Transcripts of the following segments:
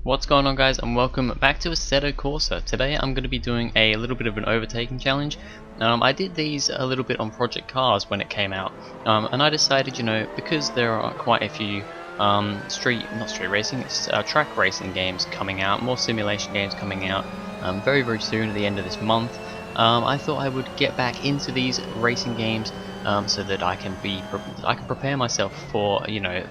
What's going on, guys, and welcome back to Assetto Corsa. Today I'm going to be doing a little bit of an overtaking challenge. I did these a little bit on Project Cars when it came out, and I decided, because there are quite a few track racing games coming out, more simulation games coming out very very soon at the end of this month. I thought I would get back into these racing games so that I can prepare myself for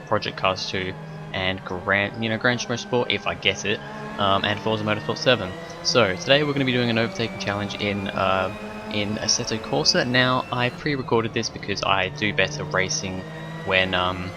Project Cars 2 and Gran Turismo Sport if I get it, and Forza Motorsport 7. So today we're going to be doing an overtaking challenge in Assetto Corsa. Now I pre-recorded this because I do better racing when I'm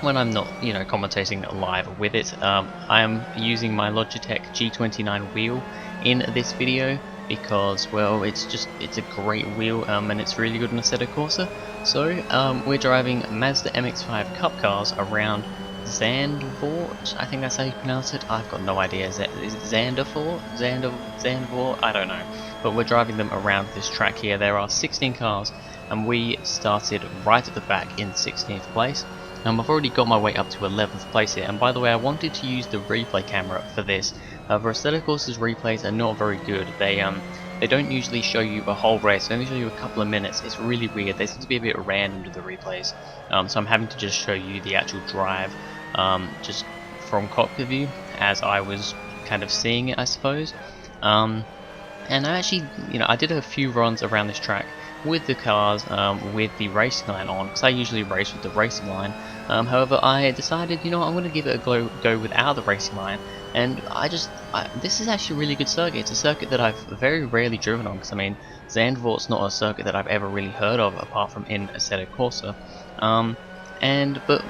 not commentating live with it. I am using my Logitech G29 wheel in this video because, well, it's a great wheel and it's really good in Assetto Corsa. So we're driving Mazda MX-5 Cup cars around Zandvoort, I think that's how you pronounce it. I've got no idea. Is it Zandvoort? Zandvoort? I don't know. But we're driving them around this track here. There are 16 cars, and we started right at the back in 16th place. I've already got my way up to 11th place here. And by the way, I wanted to use the replay camera for this. However, Assetto Corsa's replays are not very good. They don't usually show you a whole race, they only show you a couple of minutes. It's really weird. They seem to be a bit random to the replays. So I'm having to just show you the actual drive just from cockpit view as I was kind of seeing it, I suppose. And I actually, I did a few runs around this track with the cars with the racing line on, because I usually race with the racing line. However, I decided, I'm going to give it a go without the racing line. And this is actually a really good circuit. It's a circuit that I've very rarely driven on, because Zandvoort's not a circuit that I've ever really heard of apart from in Assetto Corsa. But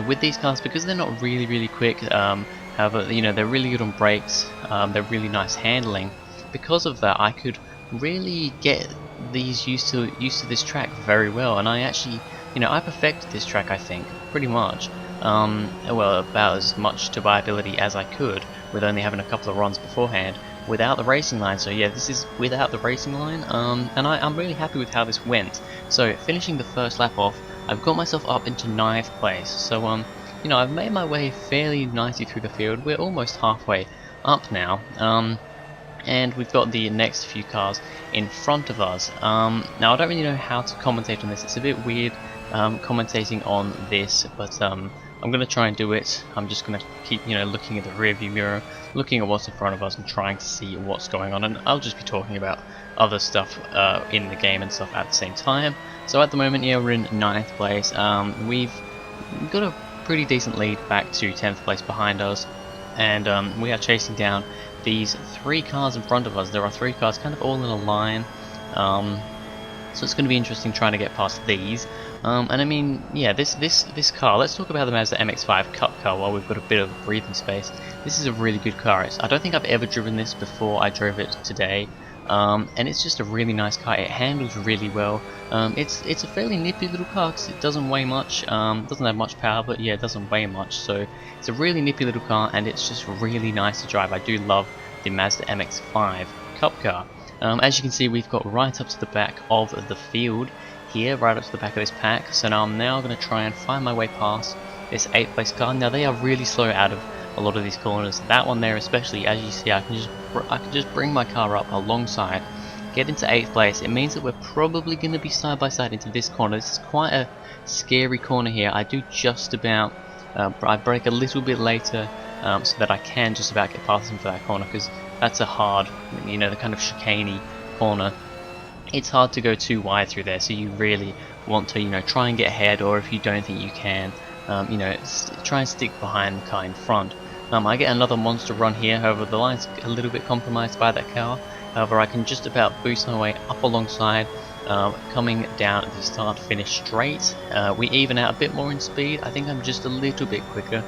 with these cars, because they're not really quick, however, they're really good on brakes, they're really nice handling. Because of that, I could really get these used to this track very well, and I actually, I perfected this track, I think, pretty much. Well, about as much to my ability as I could, with only having a couple of runs beforehand without the racing line. So yeah, this is without the racing line, and I'm really happy with how this went. So finishing the first lap off, I've got myself up into 9th place. So I've made my way fairly nicely through the field. We're almost halfway up now, and we've got the next few cars in front of us. Now I don't really know how to commentate on this. It's a bit weird commentating on this, but I'm going to try and do it. I'm just going to keep looking at the rear view mirror, looking at what's in front of us and trying to see what's going on, and I'll just be talking about other stuff in the game and stuff at the same time. So at the moment, yeah, we're in 9th place. We've got a pretty decent lead back to 10th place behind us, and we are chasing down these 3 cars in front of us. There are 3 cars kind of all in a line, so it's going to be interesting trying to get past these. And yeah, this car, let's talk about the Mazda MX-5 Cup car while we've got a bit of breathing space. This is a really good car. I don't think I've ever driven this before I drove it today, and it's just a really nice car. It handles really well. It's a fairly nippy little car because it doesn't weigh much, doesn't have much power, but yeah, it doesn't weigh much, so it's a really nippy little car, and it's just really nice to drive. I do love the Mazda MX-5 Cup car. As you can see, we've got right up to the back of the field here, right up to the back of this pack. So now I'm going to try and find my way past this 8th place car. Now they are really slow out of a lot of these corners. That one there especially, as you see, I can just bring my car up alongside, get into 8th place. It means that we're probably going to be side by side into this corner. This is quite a scary corner here. I do just about I brake a little bit later so that I can just about get past him for that corner, because that's a hard, the kind of chicane-y corner. It's hard to go too wide through there, so you really want to try and get ahead, or if you don't think you can, try and stick behind the car in front. I get another monster run here. However, the line's a little bit compromised by that car. However, I can just about boost my way up alongside, coming down at the start finish straight. We even out a bit more in speed. I think I'm just a little bit quicker,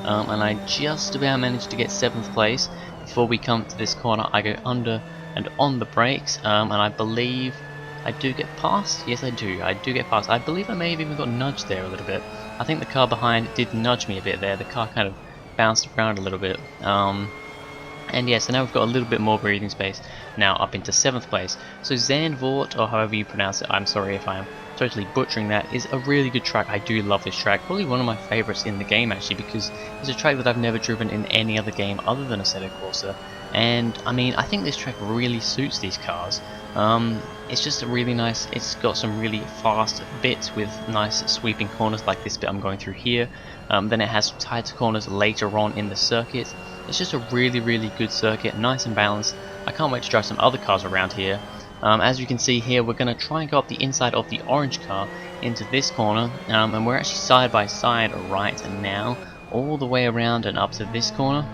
and I just about managed to get 7th place. Before we come to this corner, I go under and on the brakes, and I believe I do get past. Yes, I do get past. I believe I may have even got nudged there a little bit. I think the car behind did nudge me a bit there. The car kind of bounced around a little bit. And yeah, so now we've got a little bit more breathing space now up into 7th place. So Zandvoort, or however you pronounce it, I'm sorry if I'm totally butchering that, is a really good track. I do love this track, probably one of my favourites in the game actually, because it's a track that I've never driven in any other game other than Assetto Corsa. And I mean, I think this track really suits these cars. It's just really nice. It's got some really fast bits with nice sweeping corners like this bit I'm going through here. Then it has tighter corners later on in the circuit. It's just a really good circuit, nice and balanced. I can't wait to drive some other cars around here. As you can see here, we're going to try and go up the inside of the orange car into this corner, and we're actually side by side right now, all the way around and up to this corner.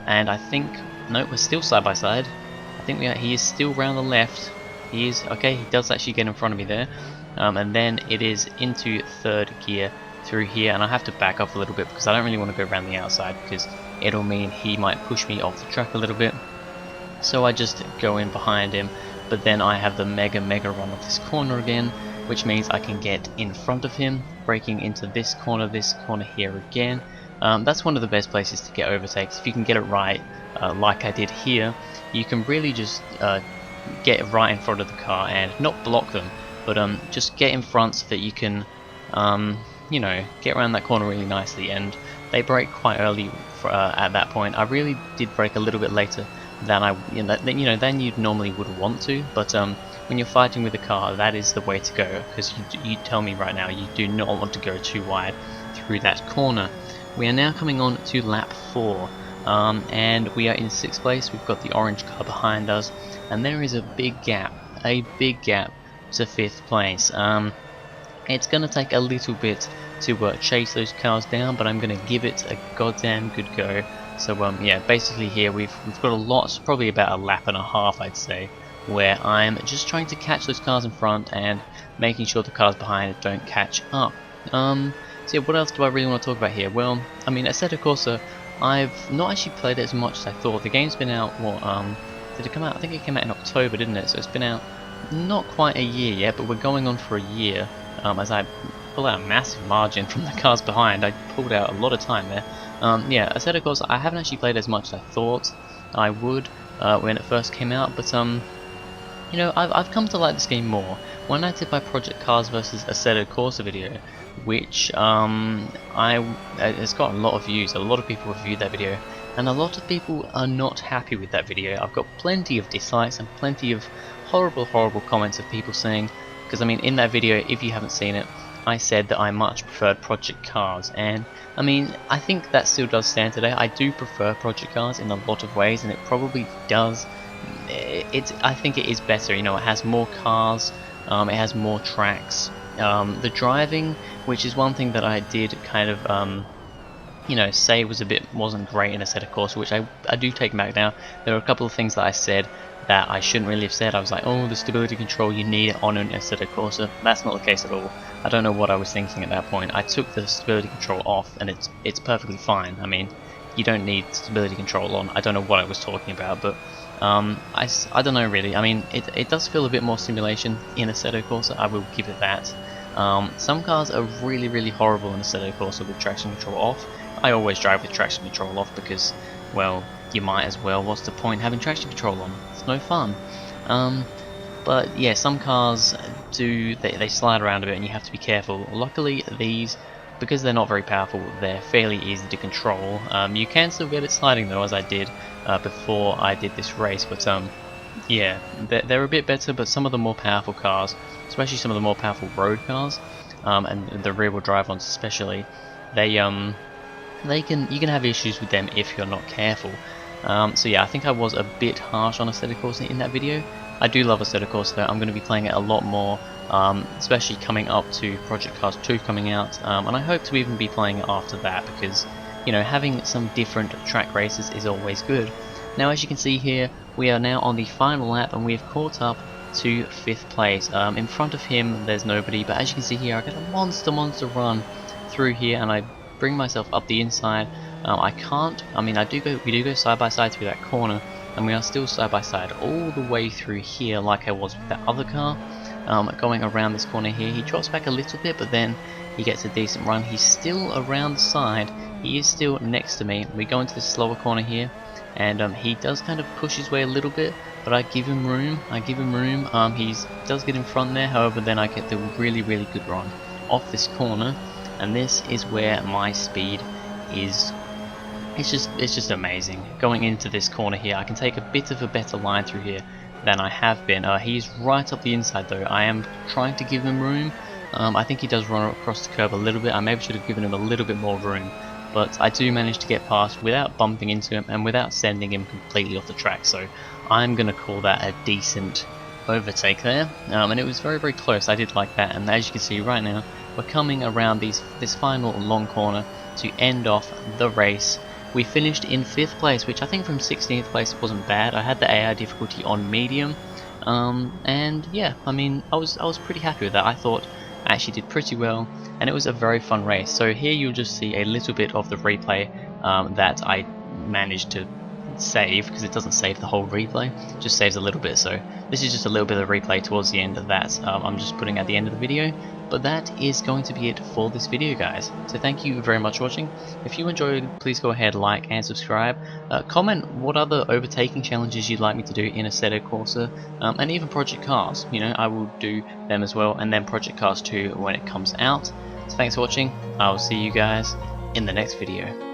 And I think, no, we're still side by side. I think he is still round the left. He is, okay, he does actually get in front of me there. And then it is into 3rd gear through here, and I have to back up a little bit because I don't really want to go around the outside because it'll mean he might push me off the track a little bit. So I just go in behind him, but then I have the mega run of this corner again, which means I can get in front of him, braking into this corner here again. That's one of the best places to get overtakes. If you can get it right, like I did here, you can really just get right in front of the car and not block them, but just get in front so that you can you know, get around that corner really nicely. And they brake quite early at that point. I really did brake a little bit later than than you normally would want to, but when you're fighting with a car, that is the way to go, because you tell me right now you do not want to go too wide through that corner. We are now coming on to lap 4, and we are in 6th place. We've got the orange car behind us, and there is a big gap to 5th place. It's going to take a little bit to chase those cars down, but I'm going to give it a goddamn good go. So yeah, basically here we've got a lot, probably about a lap and a half I'd say, where I'm just trying to catch those cars in front and making sure the cars behind it don't catch up. So yeah, what else do I really want to talk about here? Well, I mean, Assetto Corsa, I've not actually played it as much as I thought. The game's been out, what, did it come out? I think it came out in October, didn't it? So it's been out not quite a year yet, but we're going on for a year. As I pull out a massive margin from the cars behind, I pulled out a lot of time there. Yeah, Assetto Corsa, I haven't actually played as much as I thought I would when it first came out, but you know, I've come to like this game more. When I did my Project Cars vs Assetto Corsa video, which it's got a lot of views, a lot of people reviewed that video, and a lot of people are not happy with that video. I've got plenty of dislikes and plenty of horrible comments of people saying, because I mean, in that video, if you haven't seen it, I said that I much preferred Project Cars, and I mean, I think that still does stand today. I do prefer Project Cars in a lot of ways, and it probably does. I think it is better. You know, it has more cars, it has more tracks. The driving, which is one thing that I did kind of you know, say wasn't great in Assetto Corsa, which I do take back now. There are a couple of things that I said that I shouldn't really have said. I was like, oh, the stability control, you need it on an Assetto Corsa. That's not the case at all. I don't know what I was thinking at that point. I took the stability control off, and it's perfectly fine. I mean, you don't need stability control on. I don't know what I was talking about, but I don't know really. I mean, it does feel a bit more simulation in Assetto Corsa. I will give it that. Some cars are really horrible in Assetto Corsa with traction control off. I always drive with traction control off because, well, you might as well. What's the point having traction control on? It's no fun. But yeah, some cars they slide around a bit and you have to be careful. Luckily these, because they're not very powerful, they're fairly easy to control. You can still get it sliding though, as I did before I did this race, but yeah, they're a bit better. But some of the more powerful cars, especially some of the more powerful road cars, and the rear wheel drive ones especially, you can have issues with them if you're not careful. So yeah, I think I was a bit harsh on Assetto Corsa in that video. I do love Assetto Corsa though. I'm going to be playing it a lot more, especially coming up to Project Cars 2 coming out, and I hope to even be playing it after that, because, you know, having some different track races is always good. Now, as you can see here, we are now on the final lap and we have caught up to 5th place. In front of him there's nobody, but as you can see here, I get a monster run through here, and I bring myself up the inside. I mean, we do go side by side through that corner, and we are still side by side all the way through here, like I was with that other car. Going around this corner here, he drops back a little bit, but then he gets a decent run. He's still around the side, he is still next to me. We go into this slower corner here, and he does kind of push his way a little bit, but I give him room. He does get in front there, however then I get the really good run off this corner, and this is where my speed is. It's just amazing. Going into this corner here, I can take a bit of a better line through here than I have been. He's right up the inside though. I am trying to give him room. I think he does run across the curb a little bit. I maybe should have given him a little bit more room, but I do manage to get past without bumping into him and without sending him completely off the track. So I'm going to call that a decent overtake there, and it was very close. I did like that, and as you can see right now, we're coming around this final long corner to end off the race. We finished in 5th place, which I think from 16th place wasn't bad. I had the AI difficulty on medium, and yeah, I mean, I was pretty happy with that. I thought I actually did pretty well, and it was a very fun race. So here you'll just see a little bit of the replay that I managed to save, because it doesn't save the whole replay, it just saves a little bit. So this is just a little bit of the replay towards the end of that. I'm just putting at the end of the video, but that is going to be it for this video, guys. So thank you very much for watching. If you enjoyed, please go ahead, like and subscribe. Comment what other overtaking challenges you'd like me to do in Assetto Corsa, and even Project Cars. You know, I will do them as well, and then Project Cars 2 when it comes out. So thanks for watching. I will see you guys in the next video.